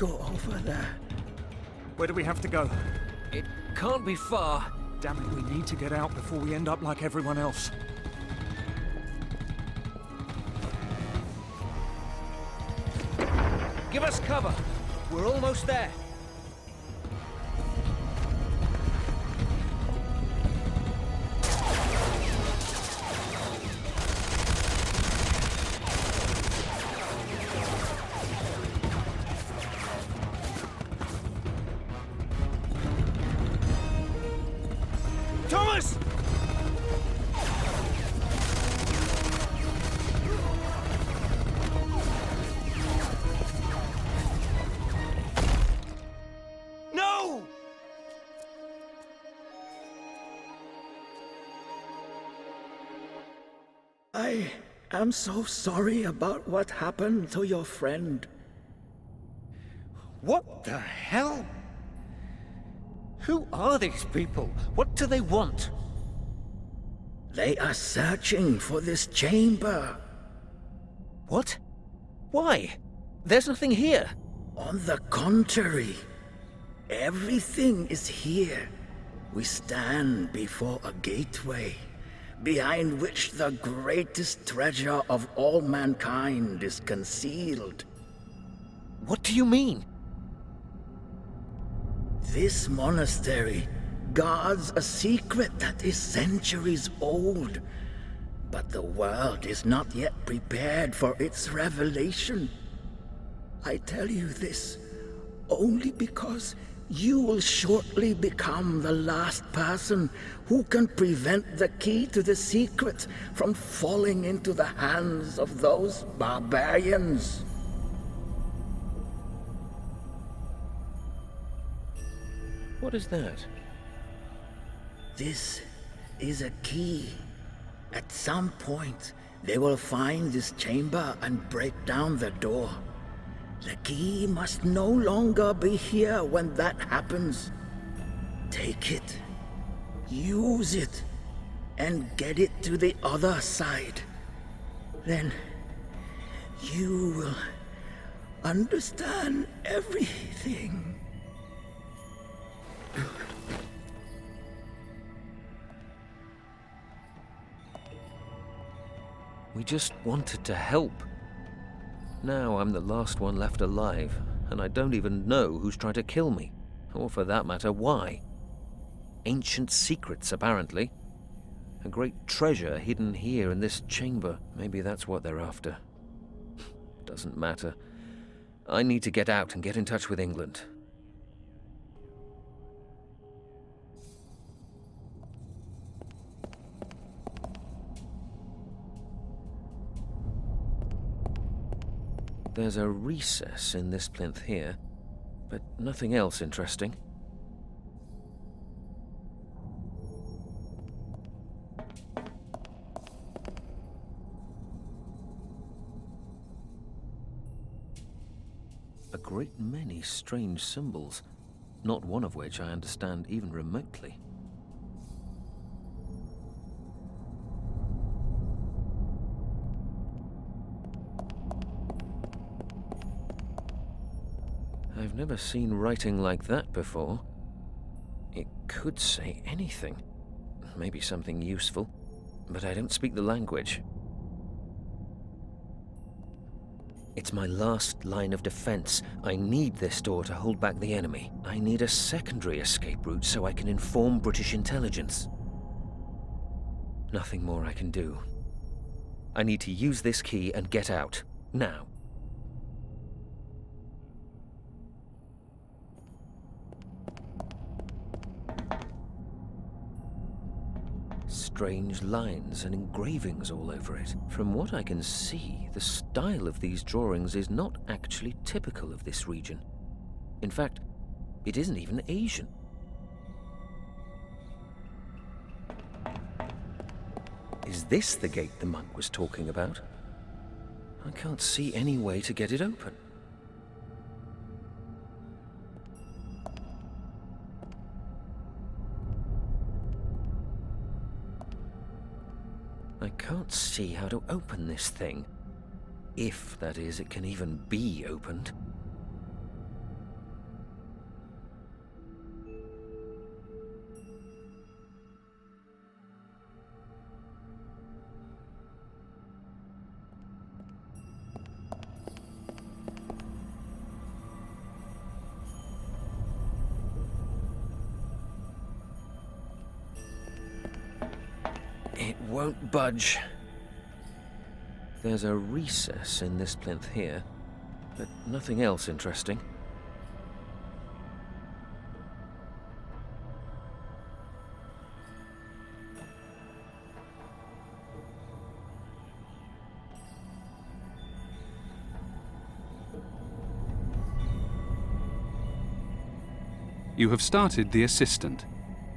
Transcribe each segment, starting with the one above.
go over there. Where do we have to go? It can't be far. Damn it, we need to get out before we end up like everyone else. Give us cover. We're almost there. Thomas! No! I am so sorry about what happened to your friend. What the hell? Who are these people? What do they want? They are searching for this chamber. What? Why? There's nothing here. On the contrary, everything is here. We stand before a gateway, behind which the greatest treasure of all mankind is concealed. What do you mean? This monastery guards a secret that is centuries old, but the world is not yet prepared for its revelation. I tell you this only because you will shortly become the last person who can prevent the key to the secret from falling into the hands of those barbarians. What is that? This is a key. At some point, they will find this chamber and break down the door. The key must no longer be here when that happens. Take it, use it, and get it to the other side. Then you will understand everything. We just wanted to help. Now I'm the last one left alive, and I don't even know who's trying to kill me. Or for that matter, why. Ancient secrets, apparently. A great treasure hidden here in this chamber. Maybe that's what they're after. Doesn't matter. I need to get out and get in touch with England. There's a recess in this plinth here, but nothing else interesting. A great many strange symbols, not one of which I understand even remotely. I've never seen writing like that before. It could say anything. Maybe something useful, but I don't speak the language. It's my last line of defense. I need this door to hold back the enemy. I need a secondary escape route so I can inform British intelligence. Nothing more I can do. I need to use this key and get out. Now. Strange lines and engravings all over it. From what I can see, the style of these drawings is not actually typical of this region. In fact, it isn't even Asian. Is this the gate the monk was talking about? I can't see any way to get it open. I can't see how to open this thing. If, that is, it can even be opened. won't budge. There's a recess in this plinth here, but nothing else interesting. You have started the Assistant.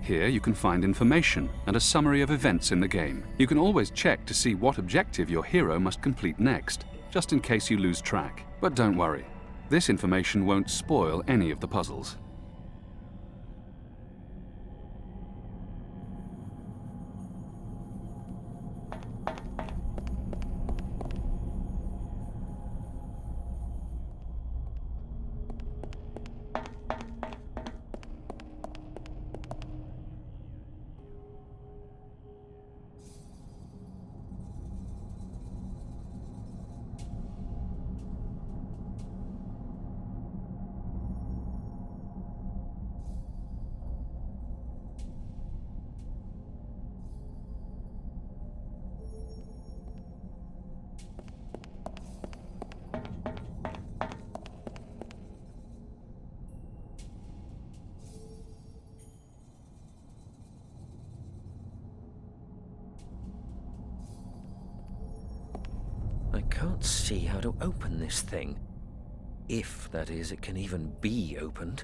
Here you can find information and a summary of events in the game. You can always check to see what objective your hero must complete next, just in case you lose track. But don't worry, this information won't spoil any of the puzzles. I can't see how to open this thing. If, that is, it can even be opened.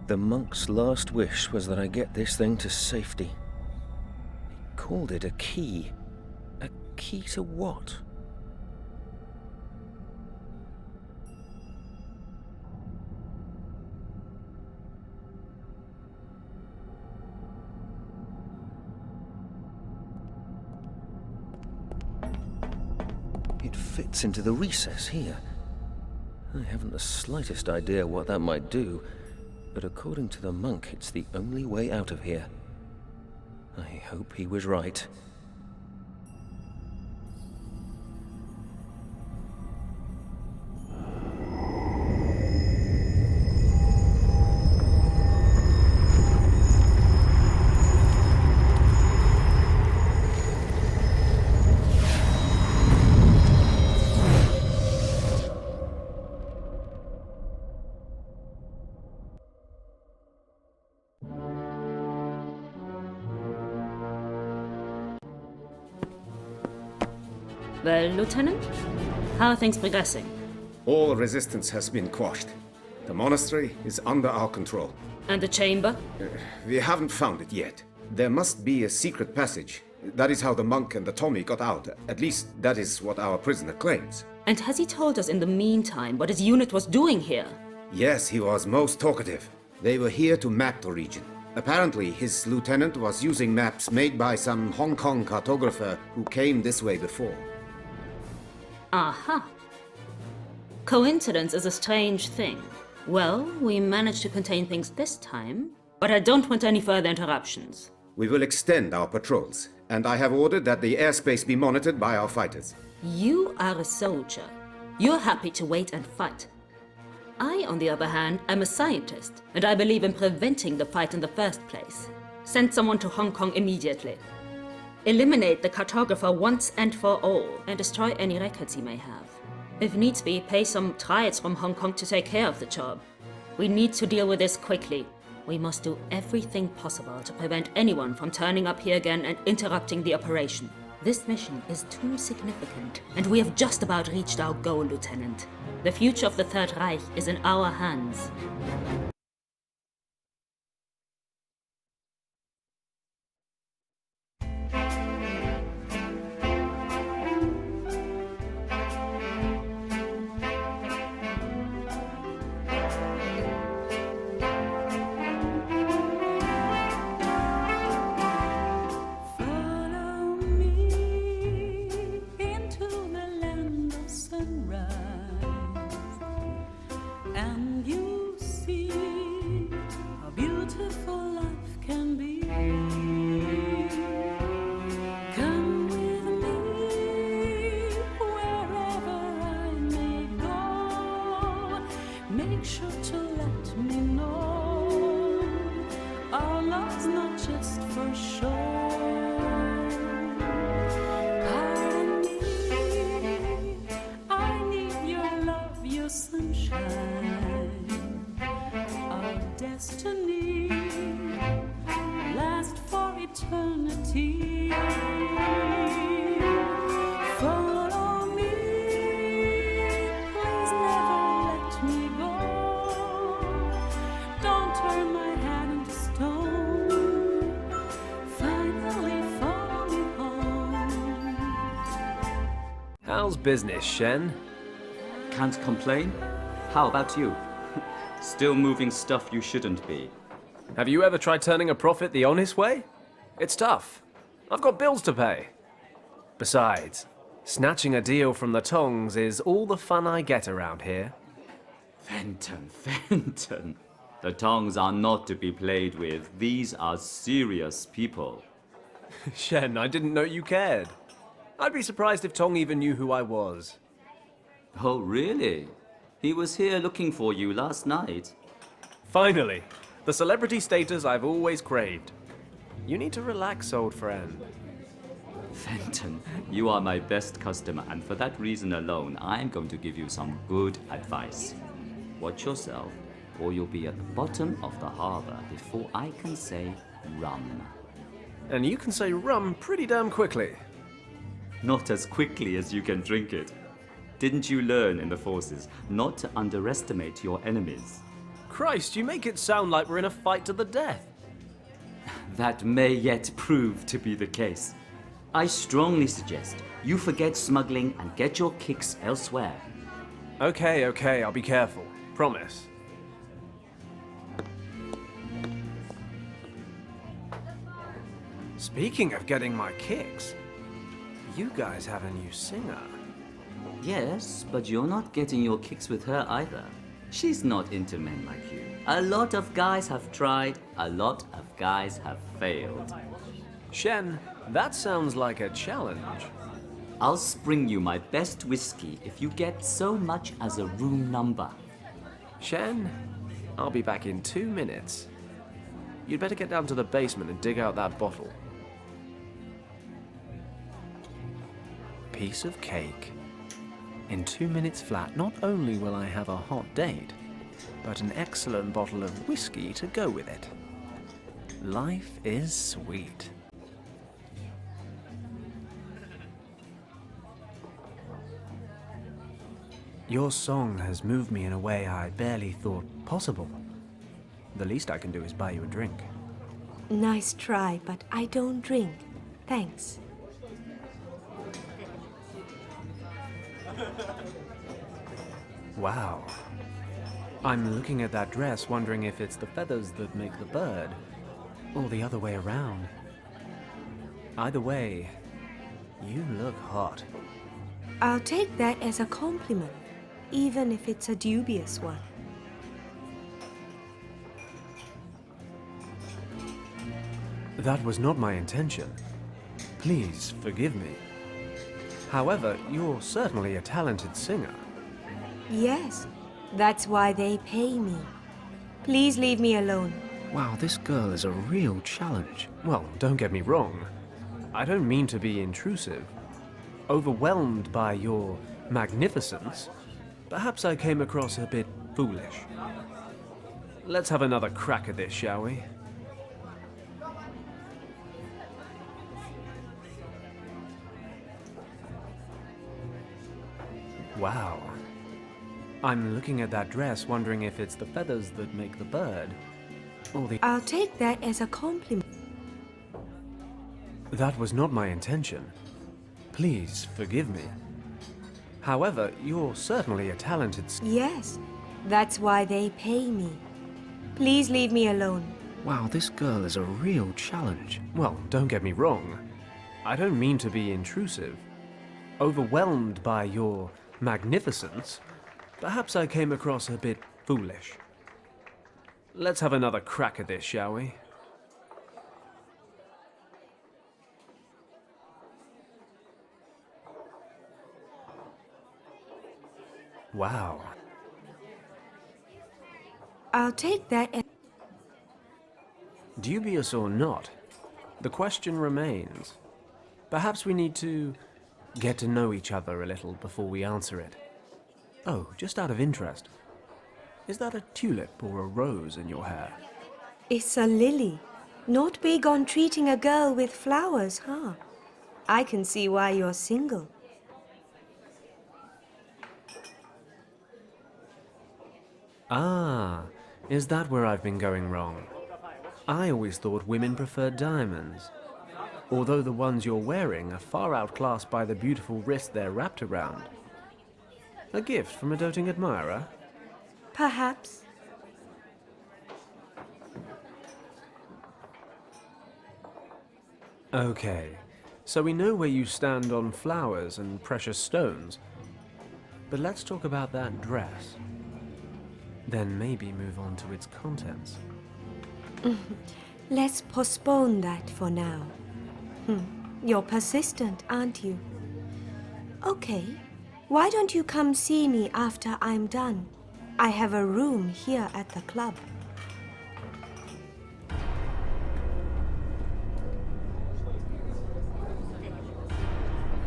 The monk's last wish was that I get this thing to safety. He called it a key. A key to what? It fits into the recess here. I haven't the slightest idea what that might do, but according to the monk, it's the only way out of here. I hope he was right. Well, Lieutenant, how are things progressing? All resistance has been quashed. The monastery is under our control. And the chamber? We haven't found it yet. There must be a secret passage. That is how the monk and the Tommy got out. At least, that is what our prisoner claims. And has he told us in the meantime what his unit was doing here? Yes, he was most talkative. They were here to map the region. Apparently, his lieutenant was using maps made by some Hong Kong cartographer who came this way before. Aha. Coincidence is a strange thing. Well, we managed to contain things this time, but I don't want any further interruptions. We will extend our patrols, and I have ordered that the airspace be monitored by our fighters. You are a soldier. You're happy to wait and fight. I, on the other hand, am a scientist, and I believe in preventing the fight in the first place. Send someone to Hong Kong immediately. Eliminate the cartographer once and for all, and destroy any records he may have. If needs be, pay some triads from Hong Kong to take care of the job. We need to deal with this quickly. We must do everything possible to prevent anyone from turning up here again and interrupting the operation. This mission is too significant, and we have just about reached our goal, Lieutenant. The future of the Third Reich is in our hands. How's business, Shen? Can't complain. How about you? Still moving stuff you shouldn't be. Have you ever tried turning a profit the honest way? It's tough. I've got bills to pay. Besides, snatching a deal from the tongs is all the fun I get around here. Fenton. The tongs are not to be played with. These are serious people. Shen, I didn't know you cared. I'd be surprised if Tong even knew who I was. Oh, really? He was here looking for you last night. Finally, the celebrity status I've always craved. You need to relax, old friend. Fenton, you are my best customer, and for that reason alone, I'm going to give you some good advice. Watch yourself, or you'll be at the bottom of the harbor before I can say rum. And you can say rum pretty damn quickly. Not as quickly as you can drink it. Didn't you learn in the forces not to underestimate your enemies? Christ, you make it sound like we're in a fight to the death. That may yet prove to be the case. I strongly suggest you forget smuggling and get your kicks elsewhere. Okay, I'll be careful. Promise. Speaking of getting my kicks, you guys have a new singer. Yes, but you're not getting your kicks with her either. She's not into men like you. A lot of guys have tried, a lot of guys have failed. Shen, that sounds like a challenge. I'll spring you my best whiskey if you get so much as a room number. Shen, I'll be back in 2 minutes. You'd better get down to the basement and dig out that bottle. Piece of cake. In 2 minutes flat, not only will I have a hot date, but an excellent bottle of whiskey to go with it. Life is sweet. Your song has moved me in a way I barely thought possible. The least I can do is buy you a drink. Nice try, but I don't drink. Thanks. Wow. I'm looking at that dress, wondering if it's the feathers that make the bird, or the other way around. Either way, you look hot. I'll take that as a compliment, even if it's a dubious one. That was not my intention. Please forgive me. However, you're certainly a talented singer. Yes, that's why they pay me. Please leave me alone. Wow, this girl is a real challenge. Well, don't get me wrong. I don't mean to be intrusive. Overwhelmed by your magnificence, perhaps I came across a bit foolish. Let's have another crack at this, shall we? Wow. I'm looking at that dress, wondering if it's the feathers that make the bird, or the... I'll take that as a compliment. That was not my intention. Please forgive me. However, you're certainly a talented... Yes, that's why they pay me. Please leave me alone. Wow, this girl is a real challenge. Well, don't get me wrong. I don't mean to be intrusive. Overwhelmed by your magnificence, perhaps I came across a bit foolish. Let's have another crack at this, shall we? Wow. I'll take that as... Dubious or not, the question remains. Perhaps we need to get to know each other a little before we answer it. Oh, just out of interest, is that a tulip or a rose in your hair? It's a lily. Not big on treating a girl with flowers, huh? I can see why you're single. Ah, is that where I've been going wrong? I always thought women preferred diamonds. although the ones you're wearing are far outclassed by the beautiful wrist they're wrapped around. A gift from a doting admirer? Perhaps. Okay, so we know where you stand on flowers and precious stones. But let's talk about that dress. Then maybe move on to its contents. Let's postpone that for now. You're persistent, aren't you? Okay, why don't you come see me after I'm done? I have a room here at the club.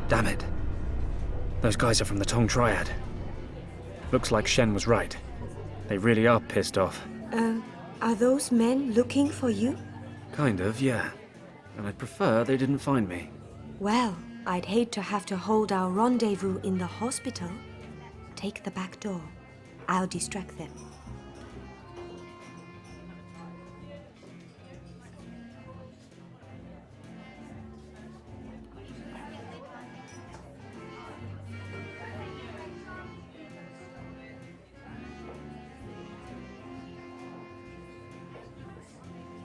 Damn it. Those guys are from the Tong Triad. Looks like Shen was right. They really are pissed off. Are those men looking for you? Kind of, yeah. And I'd prefer they didn't find me. Well, I'd hate to have to hold our rendezvous in the hospital. Take the back door. I'll distract them.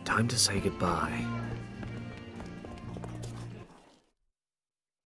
Time to say goodbye.